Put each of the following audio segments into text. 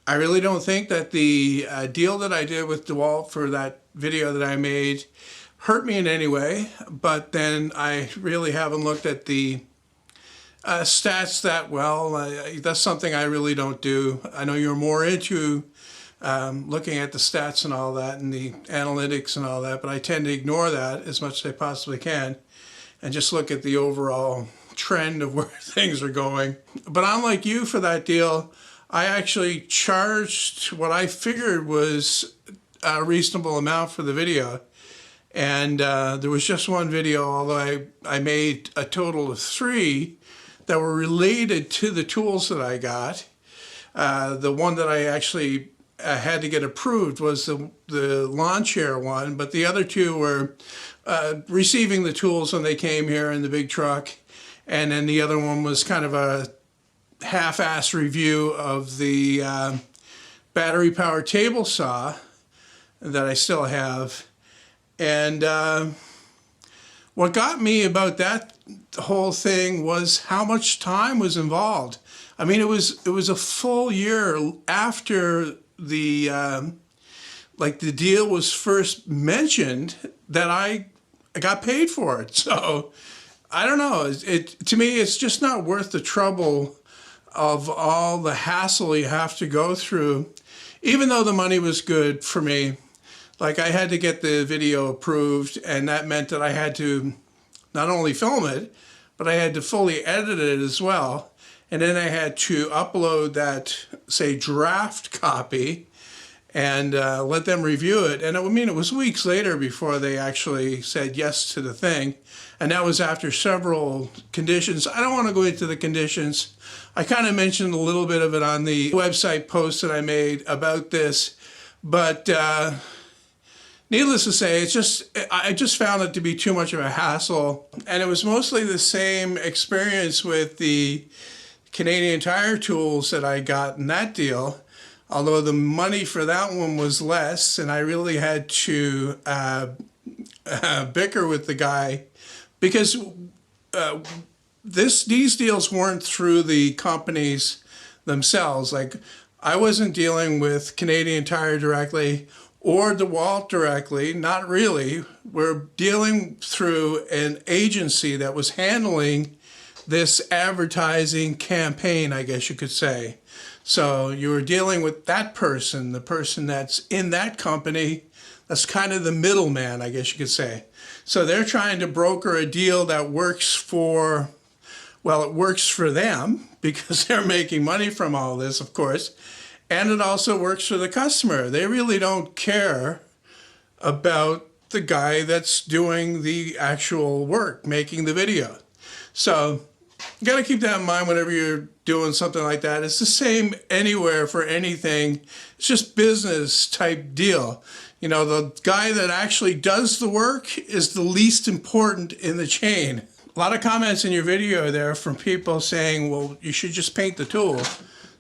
I really don't think that the deal that I did with DeWalt for that video that I made hurt me in any way, but then I really haven't looked at the stats that well. That's something I really don't do. I know you're more into looking at the stats and all that and the analytics and all that, but I tend to ignore that as much as I possibly can and just look at the overall trend of where things are going. But unlike you for that deal, I actually charged what I figured was a reasonable amount for the video. And there was just one video, although I made a total of 3 that were related to the tools that I got. The one that I actually had to get approved was the lawn chair one, but the other 2 were receiving the tools when they came here in the big truck. And then the other one was kind of a half-ass review of the battery-powered table saw that I still have. And what got me about that whole thing was how much time was involved. I mean, it was a full year after the the deal was first mentioned that I got paid for it. So I don't know. To me, it's just not worth the trouble of all the hassle you have to go through, even though the money was good for me. Like, I had to get the video approved, and that meant that I had to not only film it, but I had to fully edit it as well. And then I had to upload that, say, draft copy and let them review it. And it was weeks later before they actually said yes to the thing. And that was after several conditions. I don't want to go into the conditions. I kind of mentioned a little bit of it on the website post that I made about this. But needless to say, I just found it to be too much of a hassle. And it was mostly the same experience with the Canadian Tire tools that I got in that deal, although the money for that one was less, and I really had to bicker with the guy because these deals weren't through the companies themselves. Like, I wasn't dealing with Canadian Tire directly or DeWalt directly, not really. We're dealing through an agency that was handling this advertising campaign, I guess you could say. So you were dealing with that person, the person that's in that company. That's kind of the middleman, I guess you could say. So they're trying to broker a deal that works for, well, it works for them because they're making money from all this, of course. And it also works for the customer. They really don't care about the guy that's doing the actual work, making the video. So you got to keep that in mind whenever you're doing something like that. It's the same anywhere for anything. It's just business type deal. You know, the guy that actually does the work is the least important in the chain. A lot of comments in your video there from people saying, well, you should just paint the tool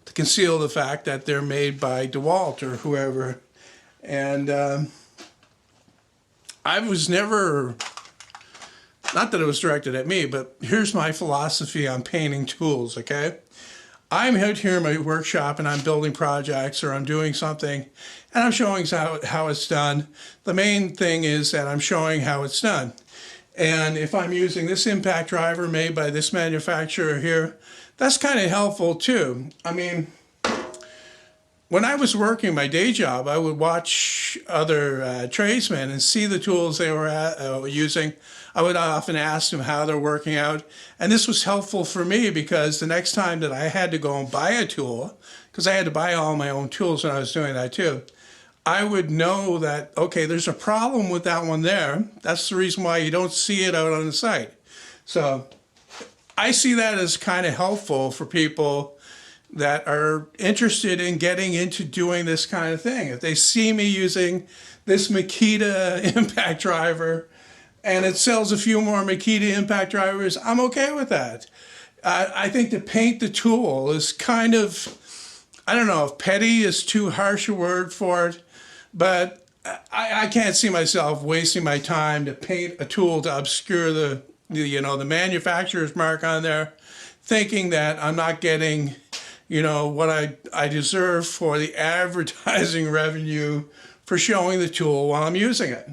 to conceal the fact that they're made by DeWalt or whoever. And I was never, not that it was directed at me, but here's my philosophy on painting tools, okay? I'm out here in my workshop and I'm building projects or I'm doing something and I'm showing how it's done. The main thing is that I'm showing how it's done. And if I'm using this impact driver made by this manufacturer here, that's kind of helpful too. I mean, when I was working my day job, I would watch other tradesmen and see the tools they were using. I would often ask them how they're working out. And this was helpful for me because the next time that I had to go and buy a tool, because I had to buy all my own tools when I was doing that too, I would know that, okay, there's a problem with that one there. That's the reason why you don't see it out on the site. So I see that as kind of helpful for people that are interested in getting into doing this kind of thing. If they see me using this Makita impact driver and it sells a few more Makita impact drivers, I'm okay with that. I think to paint the tool is kind of, I don't know if petty is too harsh a word for it, but I can't see myself wasting my time to paint a tool to obscure the manufacturer's mark on there, thinking that I'm not getting what I deserve for the advertising revenue for showing the tool while I'm using it.